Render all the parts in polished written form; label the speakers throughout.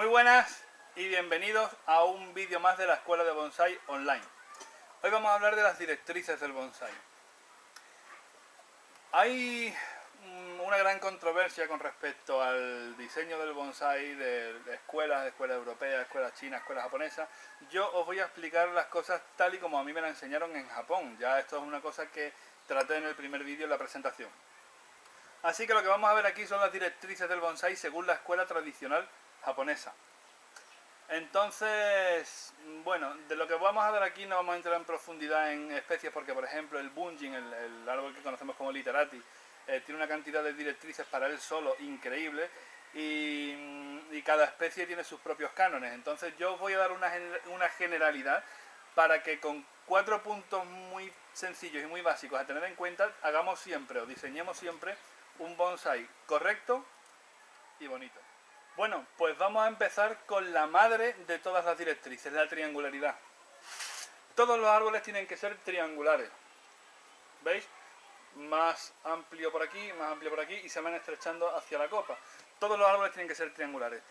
Speaker 1: Muy buenas y bienvenidos a un vídeo más de la Escuela de Bonsai Online. Hoy vamos a hablar de las directrices del bonsai. Hay una gran controversia con respecto al diseño del bonsai de escuelas europeas, escuelas chinas, escuelas japonesas. Yo os voy a explicar las cosas tal y como a mí me la enseñaron en Japón. Ya esto es una cosa que traté en el primer vídeo en la presentación. Así que lo que vamos a ver aquí son las directrices del bonsai según la escuela tradicional japonesa. Entonces, bueno, de lo que vamos a ver aquí no vamos a entrar en profundidad en especies porque, por ejemplo, el bunjin, el árbol que conocemos como literati, tiene una cantidad de directrices para él solo increíble y cada especie tiene sus propios cánones. Entonces yo os voy a dar una generalidad para que con 4 puntos muy sencillos y muy básicos a tener en cuenta, hagamos siempre o diseñemos siempre un bonsai correcto y bonito. Bueno, pues vamos a empezar con la madre de todas las directrices, la triangularidad. Todos los árboles tienen que ser triangulares. ¿Veis? Más amplio por aquí y se van estrechando hacia la copa. Todos los árboles tienen que ser triangulares.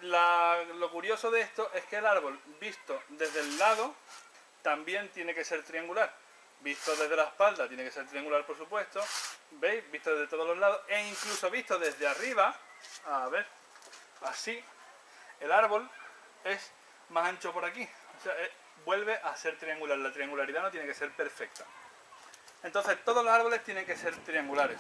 Speaker 1: Lo curioso de esto es que el árbol visto desde el lado también tiene que ser triangular. Visto desde la espalda tiene que ser triangular, por supuesto. ¿Veis? Visto desde todos los lados e incluso visto desde arriba. A ver, así el árbol es más ancho por aquí. O sea, vuelve a ser triangular. La triangularidad no tiene que ser perfecta. Entonces todos los árboles tienen que ser triangulares.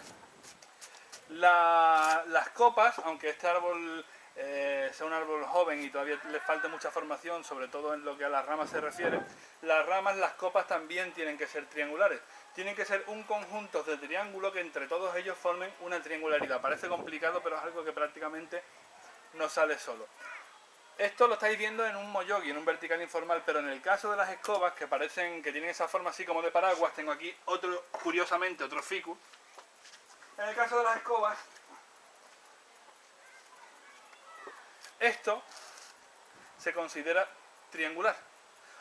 Speaker 1: Las copas, aunque este árbol sea un árbol joven y todavía le falta mucha formación, sobre todo en lo que a las ramas se refiere, las copas también tienen que ser triangulares. Tienen que ser un conjunto de triángulo que entre todos ellos formen una triangularidad. Parece complicado, pero es algo que prácticamente no sale solo. Esto lo estáis viendo en un moyogi, en un vertical informal, pero en el caso de las escobas, que parecen que tienen esa forma así como de paraguas, tengo aquí otro, curiosamente, otro ficus. En el caso de las escobas, esto se considera triangular.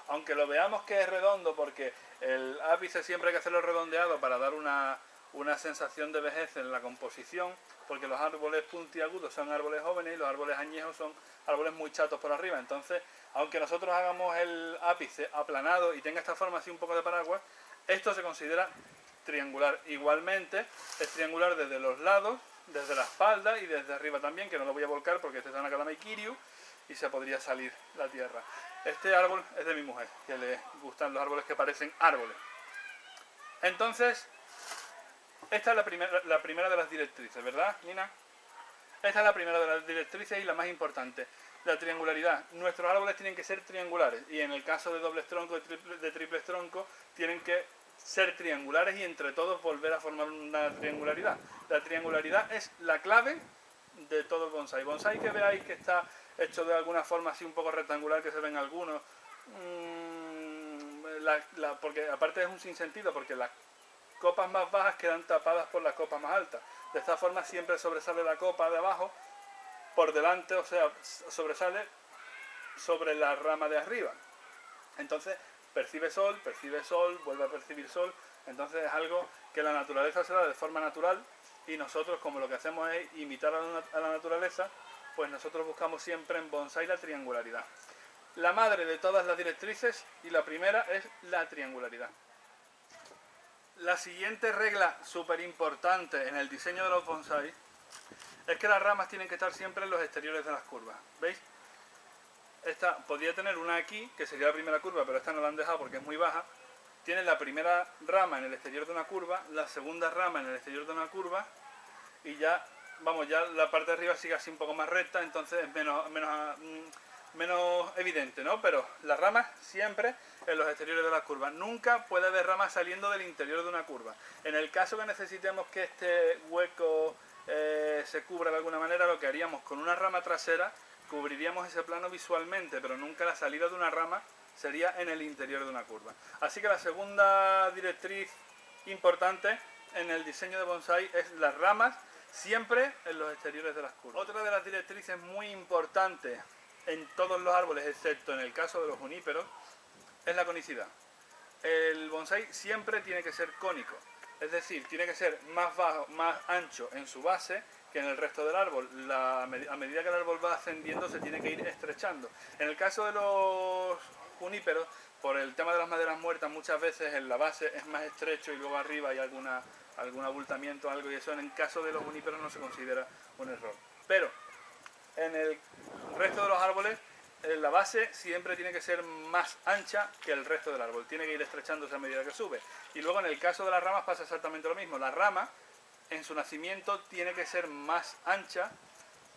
Speaker 1: Aunque lo veamos que es redondo, porque el ápice siempre hay que hacerlo redondeado para dar una sensación de vejez en la composición, porque los árboles puntiagudos son árboles jóvenes y los árboles añejos son árboles muy chatos por arriba. Entonces, aunque nosotros hagamos el ápice aplanado y tenga esta forma así un poco de paraguas, esto se considera triangular. Igualmente es triangular desde los lados, desde la espalda y desde arriba también, que no lo voy a volcar porque este es una Kalama Kiryu y se podría salir la tierra. Este árbol es de mi mujer, que le gustan los árboles que parecen árboles. Entonces, esta es la primera de las directrices, ¿verdad, Nina? Esta es la primera de las directrices y la más importante, la triangularidad. Nuestros árboles tienen que ser triangulares y en el caso de dobles troncos, de triples troncos, tienen que ser triangulares y entre todos volver a formar una triangularidad. La triangularidad es la clave de todo el bonsai. Bonsai que veáis que está hecho de alguna forma así un poco rectangular, que se ven algunos, porque aparte es un sinsentido, porque las copas más bajas quedan tapadas por las copas más altas. De esta forma siempre sobresale la copa de abajo por delante, o sea, sobresale sobre la rama de arriba. Entonces percibe sol, vuelve a percibir sol. Entonces es algo que la naturaleza se da de forma natural y nosotros, como lo que hacemos es imitar a la naturaleza, pues nosotros buscamos siempre en bonsai la triangularidad. La madre de todas las directrices y la primera es la triangularidad. La siguiente regla súper importante en el diseño de los bonsai es que las ramas tienen que estar siempre en los exteriores de las curvas. ¿Veis? Esta podría tener una aquí, que sería la primera curva, pero esta no la han dejado porque es muy baja. Tiene la primera rama en el exterior de una curva, la segunda rama en el exterior de una curva y ya, vamos, ya la parte de arriba sigue así un poco más recta, entonces es menos evidente, ¿no? Pero las ramas siempre en los exteriores de las curvas. Nunca puede haber ramas saliendo del interior de una curva. En el caso que necesitemos que este hueco se cubra de alguna manera, lo que haríamos con una rama trasera, cubriríamos ese plano visualmente, pero nunca la salida de una rama sería en el interior de una curva. Así que la segunda directriz importante en el diseño de bonsai es las ramas siempre en los exteriores de las curvas. Otra de las directrices muy importantes en todos los árboles, excepto en el caso de los juníperos, es la conicidad. El bonsai siempre tiene que ser cónico, es decir, tiene que ser más bajo, más ancho en su base que en el resto del árbol. A medida que el árbol va ascendiendo se tiene que ir estrechando. En el caso de los juníperos, por el tema de las maderas muertas, muchas veces en la base es más estrecho y luego arriba hay algún abultamiento, algo, y eso en el caso de los juníperos no se considera un error. Pero en el resto de los árboles la base siempre tiene que ser más ancha que el resto del árbol, tiene que ir estrechándose a medida que sube. Y luego en el caso de las ramas pasa exactamente lo mismo. La rama en su nacimiento tiene que ser más ancha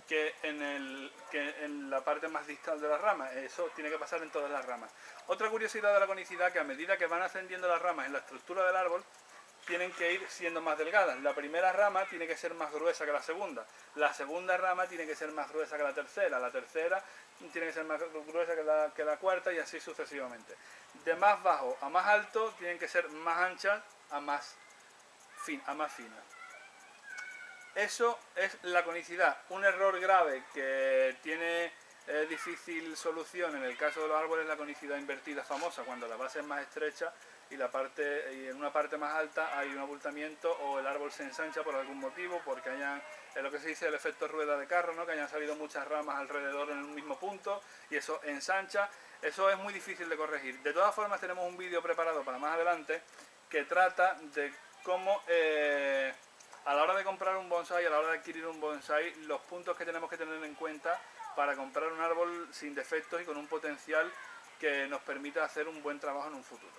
Speaker 1: que en la parte más distal de la rama. Eso tiene que pasar en todas las ramas. Otra curiosidad de la conicidad, que a medida que van ascendiendo las ramas en la estructura del árbol, tienen que ir siendo más delgadas. La primera rama tiene que ser más gruesa que la segunda rama tiene que ser más gruesa que la tercera tiene que ser más gruesa que la cuarta, y así sucesivamente. De más bajo a más alto tienen que ser más anchas a más finas. Eso es la conicidad. Un error grave que tiene difícil solución en el caso de los árboles es la conicidad invertida famosa, cuando la base es más estrecha y en una parte más alta hay un abultamiento, o el árbol se ensancha por algún motivo, porque es lo que se dice el efecto rueda de carro, ¿no? Que hayan salido muchas ramas alrededor en un mismo punto y eso ensancha. Eso es muy difícil de corregir. De todas formas, tenemos un vídeo preparado para más adelante que trata de cómo a la hora de comprar un bonsái, a la hora de adquirir un bonsái, los puntos que tenemos que tener en cuenta para comprar un árbol sin defectos y con un potencial que nos permita hacer un buen trabajo en un futuro.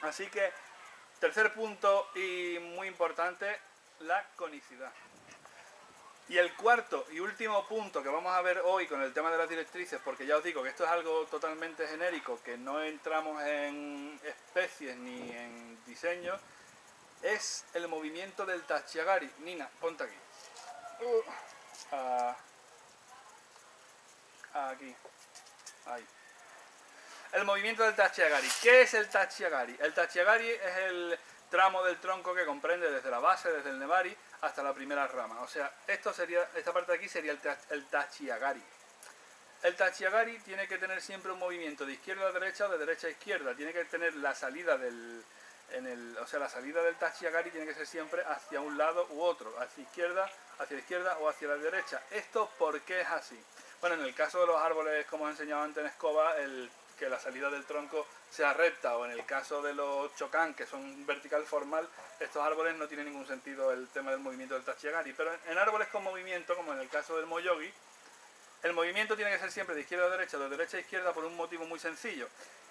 Speaker 1: Así que, tercer punto y muy importante, la conicidad. Y el cuarto y último punto que vamos a ver hoy con el tema de las directrices, porque ya os digo que esto es algo totalmente genérico, que no entramos en especies ni en diseños, es el movimiento del tachiagari. Nina, ponte aquí. Aquí. Ahí. El movimiento del tachiagari. ¿Qué es el tachiagari? El tachiagari es el tramo del tronco que comprende desde la base, desde el nebari, hasta la primera rama. O sea, esta parte de aquí sería el tachiagari. El tachiagari tiene que tener siempre un movimiento de izquierda a derecha o de derecha a izquierda. Tiene que tener la salida la salida del tachiagari tiene que ser siempre hacia un lado u otro, hacia la izquierda o hacia la derecha. ¿Esto por qué es así? Bueno, en el caso de los árboles, como os he enseñado antes en escoba, que la salida del tronco sea recta, o en el caso de los chocán, que son vertical formal, estos árboles no tiene ningún sentido el tema del movimiento del tachiagari. Pero en árboles con movimiento, como en el caso del moyogi, el movimiento tiene que ser siempre de izquierda a derecha, de derecha a izquierda, por un motivo muy sencillo.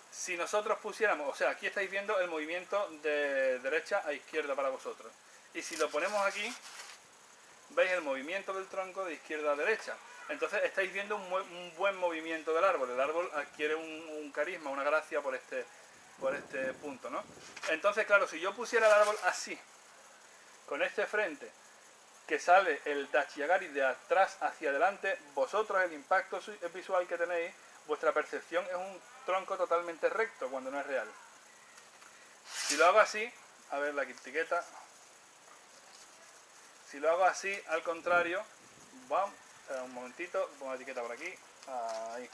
Speaker 1: Si nosotros pusiéramos, o sea, aquí estáis viendo el movimiento de derecha a izquierda para vosotros. Y si lo ponemos aquí, veis el movimiento del tronco de izquierda a derecha. Entonces estáis viendo un buen movimiento del árbol. El árbol adquiere un carisma, una gracia por este punto, ¿no? Entonces, claro, si yo pusiera el árbol así, con este frente, que sale el tachiagari de atrás hacia adelante, vosotros el impacto visual que tenéis, vuestra percepción es un tronco totalmente recto cuando no es real. Si lo hago así, a ver la etiqueta, si lo hago así, al contrario, vamos, un momentito, pongo la etiqueta por aquí, ahí.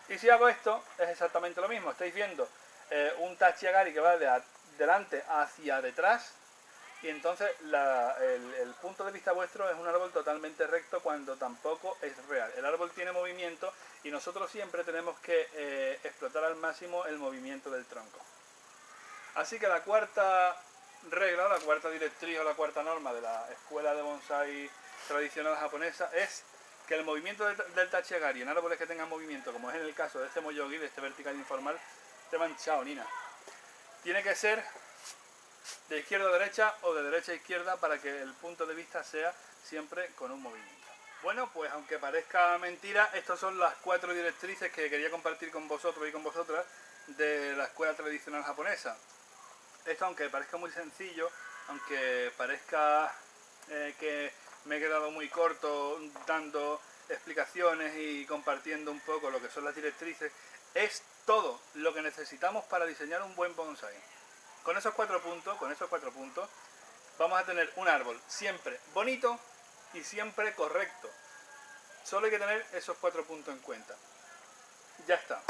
Speaker 1: Y si hago esto, es exactamente lo mismo. Estáis viendo un tachiagari que va de adelante hacia detrás, y entonces el punto de vista vuestro es un árbol totalmente recto cuando tampoco es real. El árbol tiene movimiento y nosotros siempre tenemos que explotar al máximo el movimiento del tronco. Así que la cuarta regla, la cuarta directriz o la cuarta norma de la escuela de bonsái tradicional japonesa es que el movimiento del tachiagari en árboles que tengan movimiento, como es en el caso de este moyogi, de este vertical informal, te manchado, Nina, tiene que ser de izquierda a derecha o de derecha a izquierda para que el punto de vista sea siempre con un movimiento. Bueno, pues aunque parezca mentira, estas son las 4 directrices que quería compartir con vosotros y con vosotras de la escuela tradicional japonesa. Esto, aunque parezca muy sencillo, aunque parezca que me he quedado muy corto dando explicaciones y compartiendo un poco lo que son las directrices, es todo lo que necesitamos para diseñar un buen bonsái. Con esos 4 puntos, vamos a tener un árbol siempre bonito y siempre correcto. Solo hay que tener esos 4 puntos en cuenta. Ya está.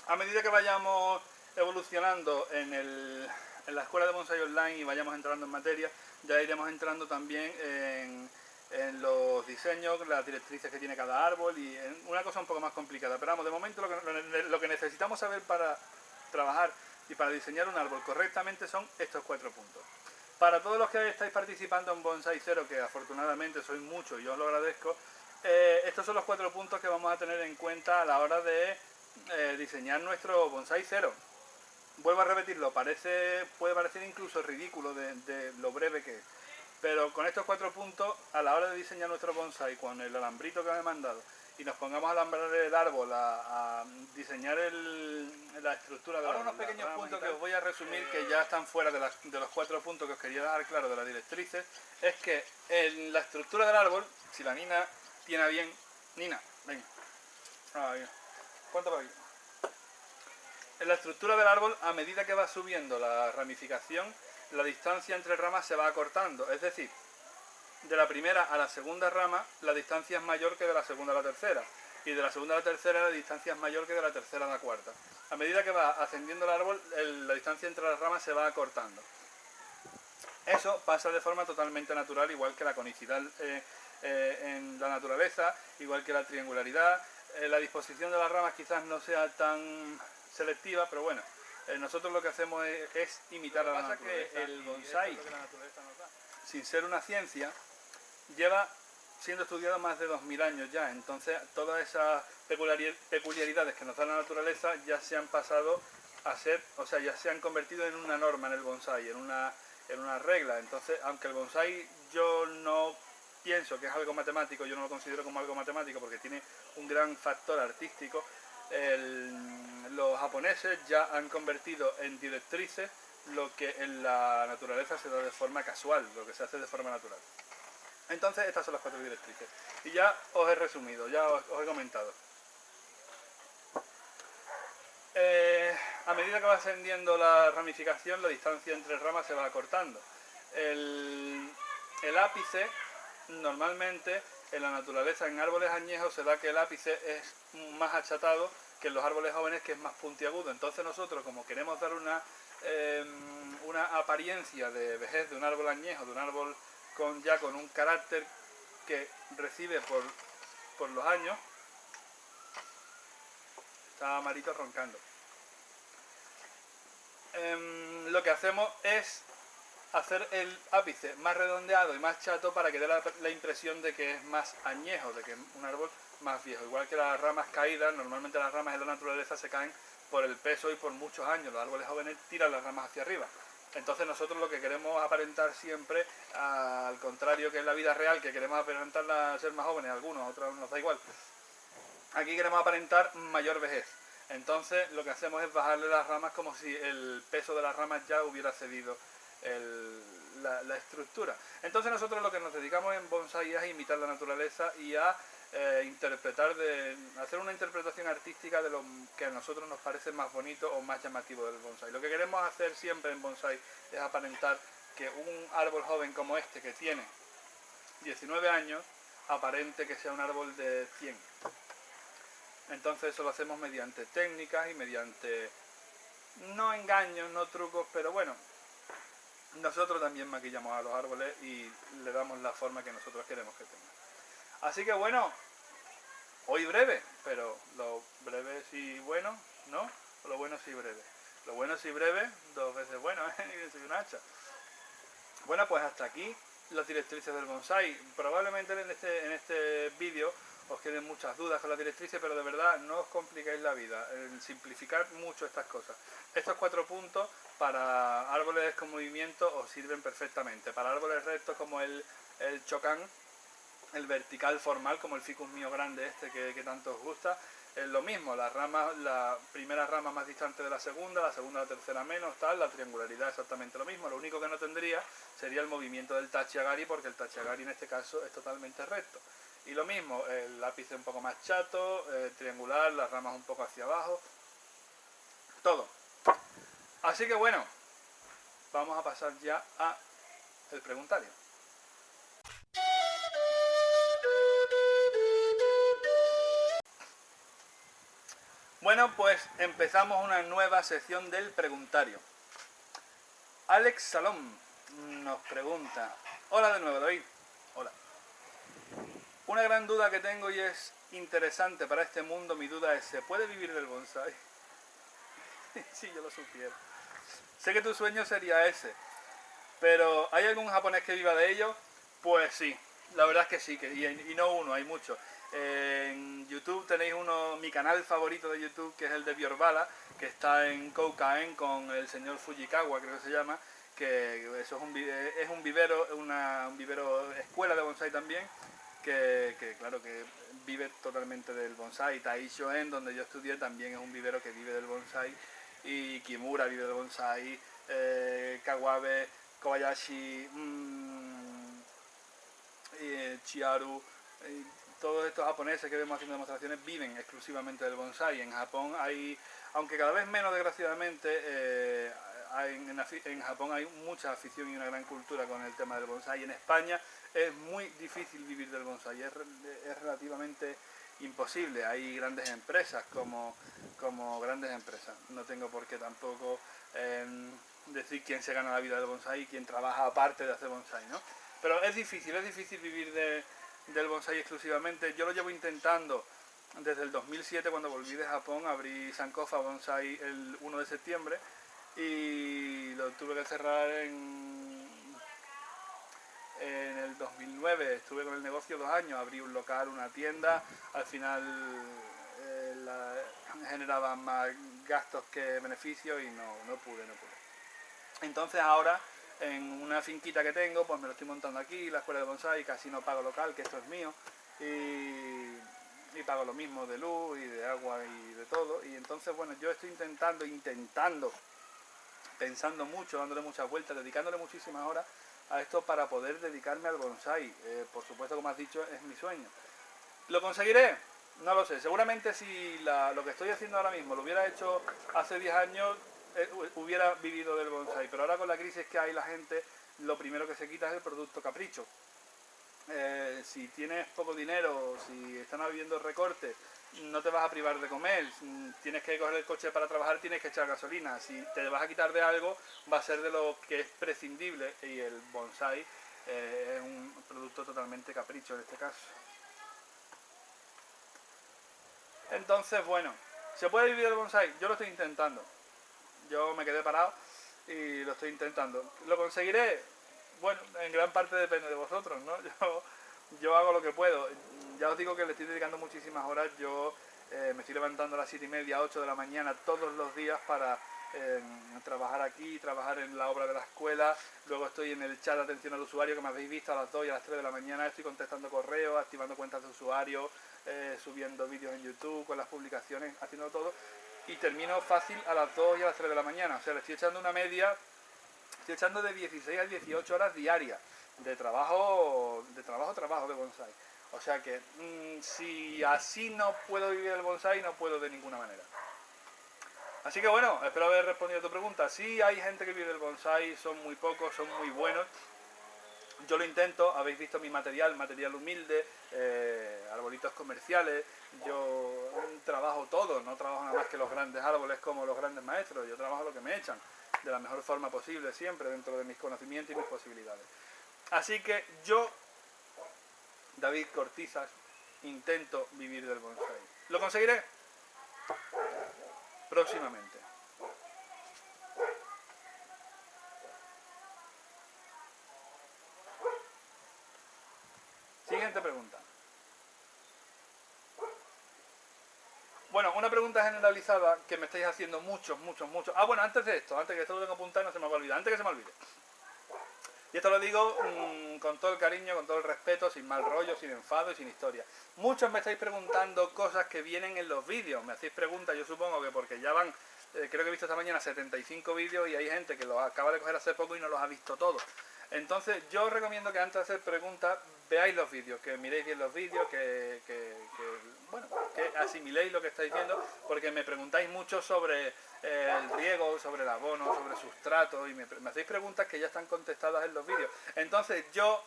Speaker 1: A medida que vayamos evolucionando en la escuela de bonsái online y vayamos entrando en materia, ya iremos entrando también en los diseños, las directrices que tiene cada árbol y en una cosa un poco más complicada. Pero vamos, de momento lo que necesitamos saber para trabajar y para diseñar un árbol correctamente son estos 4 puntos. Para todos los que estáis participando en Bonsai Zero, que afortunadamente sois muchos y yo os lo agradezco, estos son los 4 puntos que vamos a tener en cuenta a la hora de diseñar nuestro Bonsai Zero. Vuelvo a repetirlo, puede parecer incluso ridículo de lo breve que es, pero con estos 4 puntos, a la hora de diseñar nuestro bonsai, con el alambrito que me he mandado, y nos pongamos a alambrar el árbol, a diseñar la estructura de unos pequeños puntos que os voy a resumir, que ya están fuera de los 4 puntos que os quería dejar claro de las directrices, es que en la estructura del árbol, si la Nina tiene bien... Nina, venga. ¿Cuánto va bien? En la estructura del árbol, a medida que va subiendo la ramificación, la distancia entre ramas se va acortando. Es decir, de la primera a la segunda rama, la distancia es mayor que de la segunda a la tercera. Y de la segunda a la tercera, la distancia es mayor que de la tercera a la cuarta. A medida que va ascendiendo el árbol, la distancia entre las ramas se va acortando. Eso pasa de forma totalmente natural, igual que la conicidad en la naturaleza, igual que la triangularidad. La disposición de las ramas quizás no sea tan selectiva, pero bueno, nosotros lo que hacemos es imitar a la naturaleza. Que el bonsai, sin ser una ciencia, lleva siendo estudiado más de 2000 años ya, entonces todas esas peculiaridades que nos da la naturaleza ya se han pasado a ser, o sea, ya se han convertido en una norma en el bonsai, en una regla. Entonces, aunque el bonsai yo no pienso que es algo matemático, yo no lo considero como algo matemático porque tiene un gran factor artístico, los japoneses ya han convertido en directrices lo que en la naturaleza se da de forma casual, lo que se hace de forma natural. Entonces estas son las 4 directrices. Y ya os he resumido, ya os he comentado. A medida que va ascendiendo la ramificación, la distancia entre ramas se va acortando. El ápice, normalmente, en la naturaleza, en árboles añejos, se da que el ápice es más achatado que en los árboles jóvenes, que es más puntiagudo. Entonces nosotros, como queremos dar una apariencia de vejez de un árbol añejo, de un árbol ya con un carácter que recibe por los años, está Marito roncando. Lo que hacemos es hacer el ápice más redondeado y más chato para que dé la impresión de que es más añejo, de que es un árbol más viejo. Igual que las ramas caídas, normalmente las ramas en la naturaleza se caen por el peso y por muchos años. Los árboles jóvenes tiran las ramas hacia arriba. Entonces nosotros lo que queremos aparentar siempre, al contrario que en la vida real, que queremos aparentar ser más jóvenes, algunos, otros nos da igual. Aquí queremos aparentar mayor vejez. Entonces lo que hacemos es bajarle las ramas como si el peso de las ramas ya hubiera cedido la estructura. Entonces nosotros lo que nos dedicamos en bonsai es a imitar la naturaleza y a hacer una interpretación artística de lo que a nosotros nos parece más bonito o más llamativo del bonsai. Lo que queremos hacer siempre en bonsai es aparentar que un árbol joven como este, que tiene 19 años, aparente que sea un árbol de 100. Entonces eso lo hacemos mediante técnicas y mediante, no engaños, no trucos, pero bueno, nosotros también maquillamos a los árboles y le damos la forma que nosotros queremos que tengan. Así que bueno, hoy breve, pero lo breve sí bueno, ¿no? O lo bueno sí breve. Lo bueno sí breve, 2 veces bueno, soy un hacha. Bueno, pues hasta aquí las directrices del bonsai. Probablemente en este vídeo os queden muchas dudas con las directrices, pero de verdad no os compliquéis la vida, en simplificar mucho estas cosas. Estos 4 puntos para árboles con movimiento os sirven perfectamente. Para árboles rectos como el chocán, el vertical formal como el ficus mío grande este que tanto os gusta, es lo mismo, la primera rama más distante de la segunda a la tercera menos, tal, la triangularidad exactamente lo mismo. Lo único que no tendría sería el movimiento del tachiagari, porque el tachiagari en este caso es totalmente recto. Y lo mismo, el ápice un poco más chato, triangular, las ramas un poco hacia abajo, todo. Así que bueno, vamos a pasar ya a el preguntario. Bueno, pues empezamos una nueva sección del preguntario. Alex Salom nos pregunta: hola de nuevo, David. Hola. Una gran duda que tengo y es interesante para este mundo, mi duda es, ¿se puede vivir del bonsai? Si yo lo supiera. Sé que tu sueño sería ese, pero ¿hay algún japonés que viva de ello? Pues sí, la verdad es que sí, y no uno, hay muchos. En YouTube tenéis mi canal favorito de YouTube, que es el de Biorbala, que está en Koukaen con el señor Fujikawa, creo que se llama, que eso es un vivero, un vivero escuela de bonsai también, claro que vive totalmente del bonsai. Taisho-en, donde yo estudié, también es un vivero que vive del bonsai, y Kimura vive del bonsai, Kawabe, Kobayashi, Chiaru, todos estos japoneses que vemos haciendo demostraciones viven exclusivamente del bonsai. En Japón hay, aunque cada vez menos desgraciadamente, en Japón hay mucha afición y una gran cultura con el tema del bonsai. En España es muy difícil vivir del bonsai, es relativamente imposible. Hay grandes empresas como grandes empresas. No tengo por qué tampoco decir quién se gana la vida del bonsai y quién trabaja aparte de hacer bonsai, ¿no? Pero es difícil vivir del bonsai exclusivamente. Yo lo llevo intentando desde el 2007, cuando volví de Japón. Abrí Sankofa Bonsai el 1 de septiembre y lo tuve que cerrar en el 2009. Estuve con el negocio 2 años, abrí un local, una tienda. Al final generaba más gastos que beneficios y no pude. Entonces ahora, en una finquita que tengo, pues me lo estoy montando aquí, la escuela de bonsai, casi no pago local, que esto es mío, y pago lo mismo de luz y de agua y de todo. Y entonces, bueno, yo estoy intentando, pensando mucho, dándole muchas vueltas, dedicándole muchísimas horas a esto para poder dedicarme al bonsai. Por supuesto, como has dicho, es mi sueño. ¿Lo conseguiré? No lo sé. Seguramente si lo que estoy haciendo ahora mismo lo hubiera hecho hace 10 años, hubiera vivido del bonsai. Pero ahora, con la crisis que hay, la gente lo primero que se quita es el producto capricho. Si tienes poco dinero, si están habiendo recortes, no te vas a privar de comer. Tienes que coger el coche para trabajar, tienes que echar gasolina. Si te vas a quitar de algo, va a ser de lo que es prescindible, y el bonsai es un producto totalmente capricho en este caso. Entonces, bueno, ¿se puede vivir del bonsai? Yo lo estoy intentando. Yo me quedé parado y lo estoy intentando. ¿Lo conseguiré? Bueno, en gran parte depende de vosotros, ¿no? Yo hago lo que puedo. Ya os digo que le estoy dedicando muchísimas horas. Yo me estoy levantando a las 7:30, 8 de la mañana todos los días para trabajar aquí, trabajar en la obra de la escuela. Luego estoy en el chat de atención al usuario, que me habéis visto, a las 2 y a las 3 de la mañana. Estoy contestando correos, activando cuentas de usuario, subiendo vídeos en YouTube, con las publicaciones, haciendo todo. Y termino fácil a las 2 y a las 3 de la mañana. O sea, le estoy echando una media, estoy echando de 16 a 18 horas diarias de trabajo de bonsai. O sea que si así no puedo vivir el bonsai, no puedo de ninguna manera. Así que bueno, espero haber respondido a tu pregunta. Sí, hay gente que vive del bonsai, son muy pocos, son muy buenos. Yo lo intento, habéis visto mi material humilde, arbolitos comerciales. Yo trabajo todo, no trabajo nada más que los grandes árboles como los grandes maestros. Yo trabajo lo que me echan, de la mejor forma posible, siempre dentro de mis conocimientos y mis posibilidades. Así que yo, David Cortizas, intento vivir del bonsai. ¿Lo conseguiré? Próximamente. Siguiente pregunta. Bueno, una pregunta generalizada que me estáis haciendo muchos. Ah, bueno, antes de esto, antes que esto lo tengo apuntado y no se me va a olvidar, antes que se me olvide. Y esto lo digo con todo el cariño, con todo el respeto, sin mal rollo, sin enfado y sin historia. Muchos me estáis preguntando cosas que vienen en los vídeos. Me hacéis preguntas, yo supongo que porque ya van, creo que he visto esta mañana 75 vídeos y hay gente que los acaba de coger hace poco y no los ha visto todos. Entonces yo os recomiendo que antes de hacer preguntas veáis los vídeos, que miréis bien los vídeos, bueno, que asimiléis lo que estáis viendo, porque me preguntáis mucho sobre el riego, sobre el abono, sobre sustrato, y me hacéis preguntas que ya están contestadas en los vídeos. Entonces yo,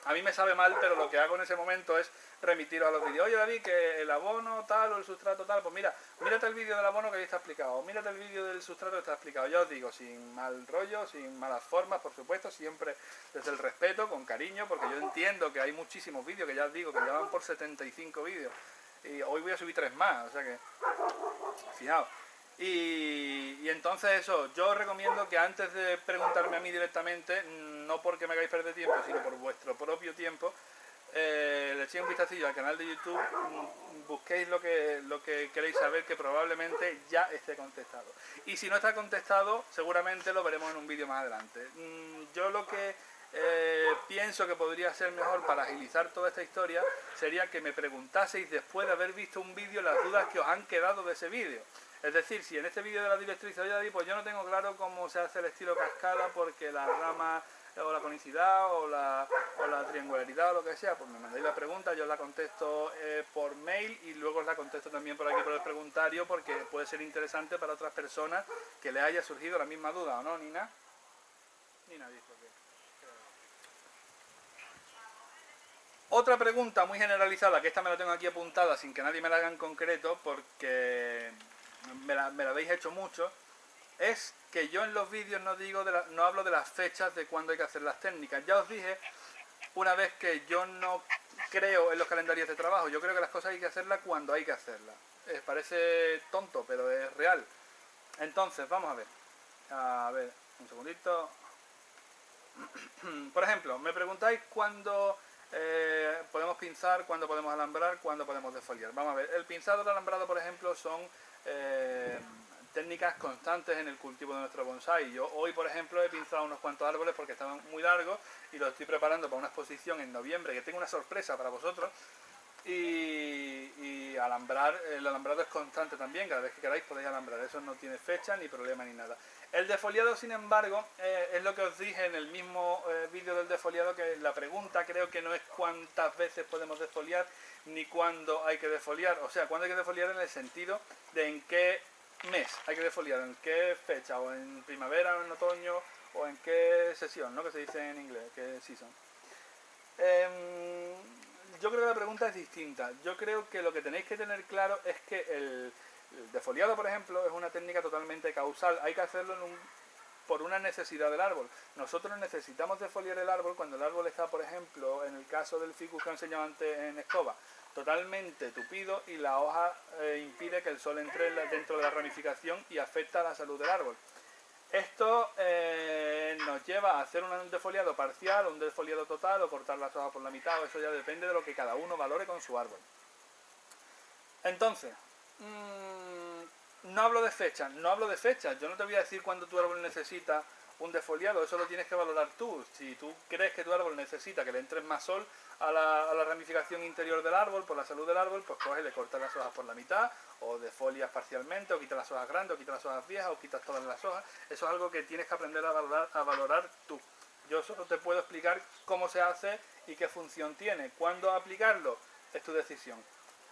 Speaker 1: a mí me sabe mal, pero lo que hago en ese momento es remitiros a los vídeos. Oye David, que el abono tal o el sustrato tal, pues mira, mírate el vídeo del abono que ahí está explicado, mírate el vídeo del sustrato que está explicado. Yo os digo, sin mal rollo, sin malas formas, por supuesto, siempre desde el respeto, con cariño, porque yo entiendo que hay muchísimos vídeos, que ya os digo, que ya van por 75 vídeos, y hoy voy a subir 3 más, o sea que, fijaos. Y entonces eso, yo os recomiendo que antes de preguntarme a mí directamente, no porque me hagáis perder tiempo, sino por vuestro propio tiempo, le echéis un vistacillo al canal de YouTube, busquéis lo que queréis saber, que probablemente ya esté contestado. Y si no está contestado, seguramente lo veremos en un vídeo más adelante. Yo lo que pienso que podría ser mejor para agilizar toda esta historia sería que me preguntaseis después de haber visto un vídeo las dudas que os han quedado de ese vídeo. Es decir, si en este vídeo de la directriz, oye David, pues yo no tengo claro cómo se hace el estilo cascada porque la rama o la conicidad o la triangularidad o lo que sea, pues me mandáis la pregunta, yo os la contesto por mail y luego os la contesto también por aquí por el preguntario, porque puede ser interesante para otras personas que les haya surgido la misma duda, ¿o no, Nina? Nina dijo que... Otra pregunta muy generalizada, que esta me la tengo aquí apuntada sin que nadie me la haga en concreto, porque me la habéis hecho mucho, es que yo en los vídeos no hablo de las fechas de cuándo hay que hacer las técnicas. Ya os dije una vez que yo no creo en los calendarios de trabajo, yo creo que las cosas hay que hacerlas cuando hay que hacerlas. Parece tonto, pero es real. Entonces, vamos a ver. A ver, un segundito. Por ejemplo, me preguntáis cuándo podemos pinzar, cuándo podemos alambrar, cuándo podemos defoliar. Vamos a ver, el pinzado y el alambrado, por ejemplo, son técnicas constantes en el cultivo de nuestro bonsái. Yo hoy, por ejemplo, he pinzado unos cuantos árboles porque estaban muy largos y los estoy preparando para una exposición en noviembre, que tengo una sorpresa para vosotros. Y alambrar, el alambrado es constante también, cada vez que queráis podéis alambrar, eso no tiene fecha, ni problema, ni nada. El defoliado, sin embargo, es lo que os dije en el mismo vídeo del defoliado, que la pregunta creo que no es cuántas veces podemos defoliar, ni cuándo hay que defoliar, o sea, cuándo hay que defoliar en el sentido de en qué mes hay que defoliar, en qué fecha, o en primavera, o en otoño, o en qué sesión, ¿no? Que se dice en inglés, qué season. Yo creo que la pregunta es distinta. Yo creo que lo que tenéis que tener claro es que el defoliado, por ejemplo, es una técnica totalmente causal. Hay que hacerlo por una necesidad del árbol. Nosotros necesitamos defoliar el árbol cuando el árbol está, por ejemplo, en el caso del ficus que os enseñaba antes en escoba, totalmente tupido y la hoja impide que el sol entre dentro de la ramificación y afecta a la salud del árbol. Esto nos lleva a hacer un defoliado parcial, un defoliado total o cortar las hojas por la mitad, o eso ya depende de lo que cada uno valore con su árbol. Entonces, no hablo de fechas, yo no te voy a decir cuándo tu árbol necesita un defoliado, eso lo tienes que valorar tú. Si tú crees que tu árbol necesita que le entre más sol a la ramificación interior del árbol, por la salud del árbol, pues coges, le cortas las hojas por la mitad, o defolias parcialmente, o quitas las hojas grandes, o quitas las hojas viejas, o quitas todas las hojas. Eso es algo que tienes que aprender a valorar tú. Yo solo te puedo explicar cómo se hace y qué función tiene. ¿Cuándo aplicarlo? Es tu decisión.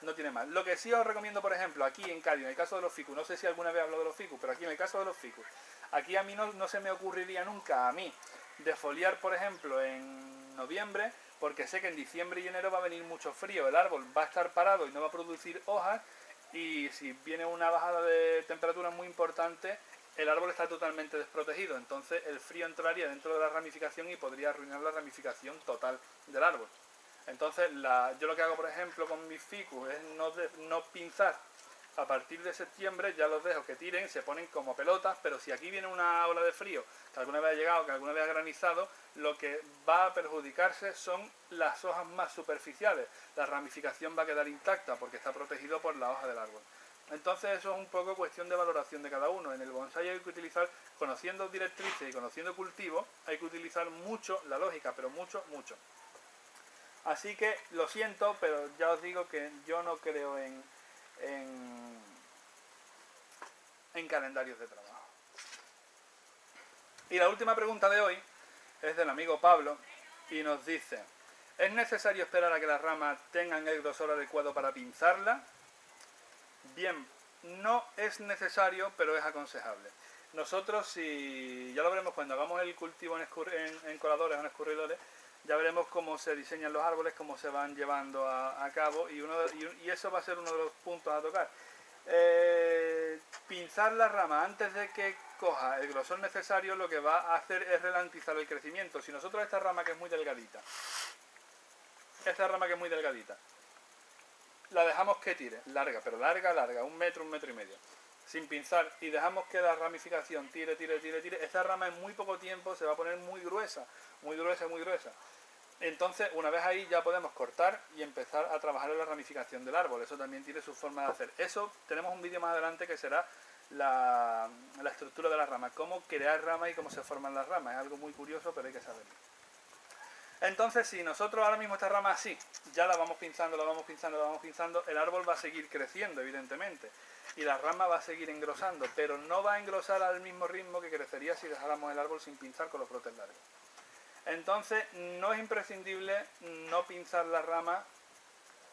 Speaker 1: No tiene más. Lo que sí os recomiendo, por ejemplo, aquí en Cádiz, en el caso de los ficus, no sé si alguna vez he hablado de los ficus, pero aquí en el caso de los ficus, aquí a mí no se me ocurriría nunca, a mí, defoliar, por ejemplo, en noviembre, porque sé que en diciembre y enero va a venir mucho frío, el árbol va a estar parado y no va a producir hojas, y si viene una bajada de temperatura muy importante, el árbol está totalmente desprotegido, entonces el frío entraría dentro de la ramificación y podría arruinar la ramificación total del árbol. Entonces, yo lo que hago, por ejemplo, con mis ficus es no pinzar. A partir de septiembre ya los dejo que tiren, se ponen como pelotas, pero si aquí viene una ola de frío, que alguna vez ha llegado, que alguna vez ha granizado, lo que va a perjudicarse son las hojas más superficiales. La ramificación va a quedar intacta porque está protegido por la hoja del árbol. Entonces eso es un poco cuestión de valoración de cada uno. En el bonsái hay que utilizar, conociendo directrices y conociendo cultivo, hay que utilizar mucho la lógica, pero mucho, mucho. Así que lo siento, pero ya os digo que yo no creo en calendarios de trabajo. Y la última pregunta de hoy es del amigo Pablo y nos dice: ¿es necesario esperar a que las ramas tengan el grosor adecuado para pinzarla? Bien, no es necesario, pero es aconsejable. Nosotros, si ya lo veremos cuando hagamos el cultivo en coladores o en escurridores, ya veremos cómo se diseñan los árboles, cómo se van llevando a cabo y eso va a ser uno de los puntos a tocar. Pinzar la rama antes de que coja el grosor necesario lo que va a hacer es ralentizar el crecimiento. Si nosotros esta rama que es muy delgadita, la dejamos que tire, larga, pero larga, 1 metro, 1 metro y medio, sin pinzar, y dejamos que la ramificación tire, esta rama en muy poco tiempo se va a poner muy gruesa. Entonces, una vez ahí ya podemos cortar y empezar a trabajar en la ramificación del árbol. Eso también tiene su forma de hacer. Eso tenemos un vídeo más adelante que será la estructura de las ramas, cómo crear ramas y cómo se forman las ramas. Es algo muy curioso, pero hay que saberlo. Entonces, si nosotros ahora mismo esta rama así, ya la vamos pinzando, el árbol va a seguir creciendo, evidentemente, y la rama va a seguir engrosando, pero no va a engrosar al mismo ritmo que crecería si dejáramos el árbol sin pinzar con los brotes largos. Entonces, no es imprescindible no pinzar la rama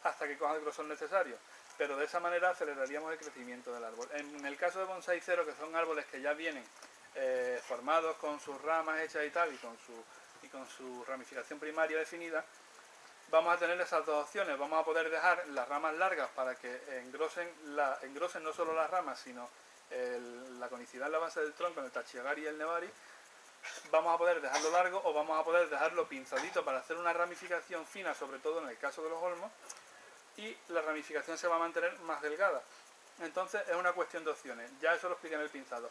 Speaker 1: hasta que coja el grosor necesario, pero de esa manera aceleraríamos el crecimiento del árbol. En el caso de bonsai cero, que son árboles que ya vienen formados con sus ramas hechas y tal, y con su ramificación primaria definida, vamos a tener esas dos opciones. Vamos a poder dejar las ramas largas para que engrosen no solo las ramas, sino la conicidad en la base del tronco, en el tachiagari y el nebari. Vamos a poder dejarlo largo o vamos a poder dejarlo pinzadito para hacer una ramificación fina, sobre todo en el caso de los olmos, y la ramificación se va a mantener más delgada. Entonces es una cuestión de opciones, ya eso lo expliqué en el pinzado.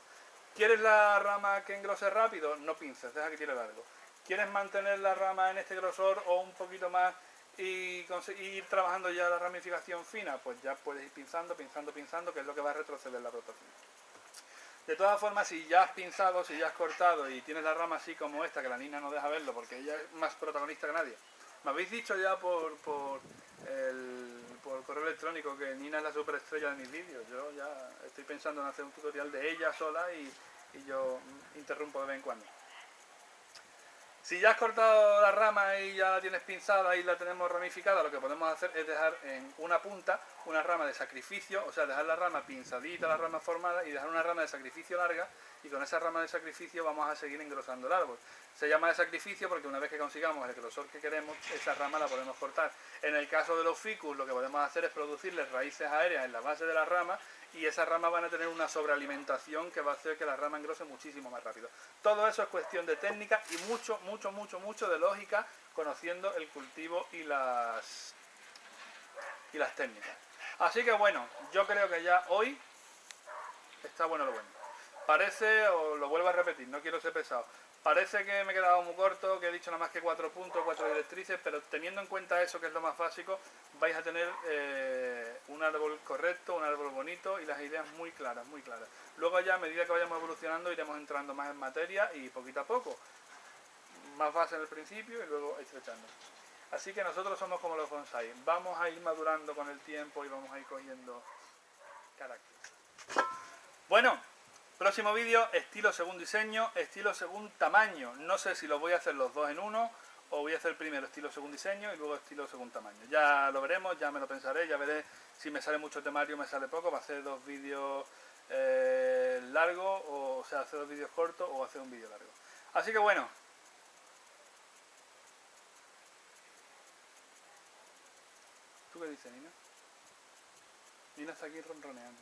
Speaker 1: ¿Quieres la rama que engrose rápido? No pinces, deja que tire largo. ¿Quieres mantener la rama en este grosor o un poquito más y ir trabajando ya la ramificación fina? Pues ya puedes ir pinzando, que es lo que va a retroceder la rotación. De todas formas, si ya has pinzado, si ya has cortado y tienes la rama así como esta, que la Nina no deja verlo porque ella es más protagonista que nadie. Me habéis dicho ya por correo electrónico que Nina es la superestrella de mis vídeos. Yo ya estoy pensando en hacer un tutorial de ella sola y yo interrumpo de vez en cuando. Si ya has cortado la rama y ya la tienes pinzada y la tenemos ramificada, lo que podemos hacer es dejar en una punta una rama de sacrificio, o sea, dejar la rama pinzadita, la rama formada, y dejar una rama de sacrificio larga, y con esa rama de sacrificio vamos a seguir engrosando el árbol. Se llama de sacrificio porque una vez que consigamos el grosor que queremos, esa rama la podemos cortar. En el caso de los ficus, lo que podemos hacer es producirles raíces aéreas en la base de la rama, y esas ramas van a tener una sobrealimentación que va a hacer que la rama engrose muchísimo más rápido. Todo eso es cuestión de técnica y mucho de lógica, conociendo el cultivo y las técnicas. Así que bueno, yo creo que ya hoy está bueno lo bueno. Parece, o lo vuelvo a repetir, no quiero ser pesado, parece que me he quedado muy corto, que he dicho nada más que 4 puntos, 4 directrices, pero teniendo en cuenta eso, que es lo más básico, vais a tener un árbol correcto, un árbol bonito y las ideas muy claras, muy claras. Luego ya, a medida que vayamos evolucionando, iremos entrando más en materia y poquito a poco. Más base en el principio y luego estrechando. Así que nosotros somos como los bonsai. Vamos a ir madurando con el tiempo y vamos a ir cogiendo carácter. Bueno, próximo vídeo, estilo según diseño, estilo según tamaño. No sé si lo voy a hacer los dos en uno o voy a hacer primero estilo según diseño y luego estilo según tamaño. Ya lo veremos, ya me lo pensaré, ya veré si me sale mucho temario o me sale poco. Va a hacer 2 vídeos largos, o sea, hacer 2 vídeos cortos o hacer un vídeo largo. Así que bueno. ¿Tú qué dices, Nina? Nina está aquí ronroneando.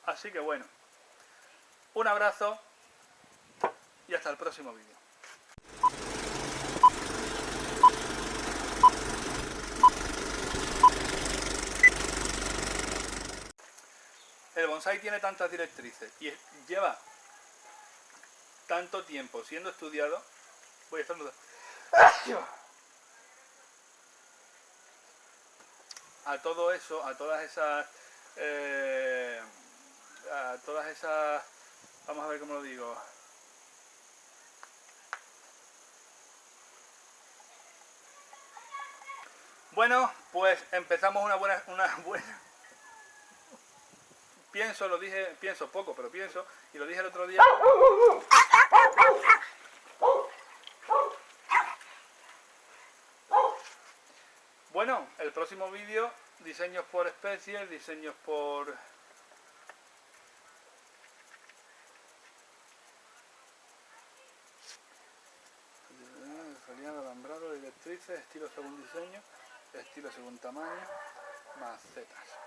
Speaker 1: Así que bueno, un abrazo y hasta el próximo vídeo. El bonsai tiene tantas directrices y lleva tanto tiempo siendo estudiado. Voy a estornudar. A todo eso, a todas esas, vamos a ver cómo lo digo. Bueno, pues empezamos una buena. Pienso poco, pero pienso, y lo dije el otro día. Bueno, el próximo vídeo, diseños por especies, diseños por... Foliado, alambrado, directrices, estilo según diseño, estilo según tamaño, macetas.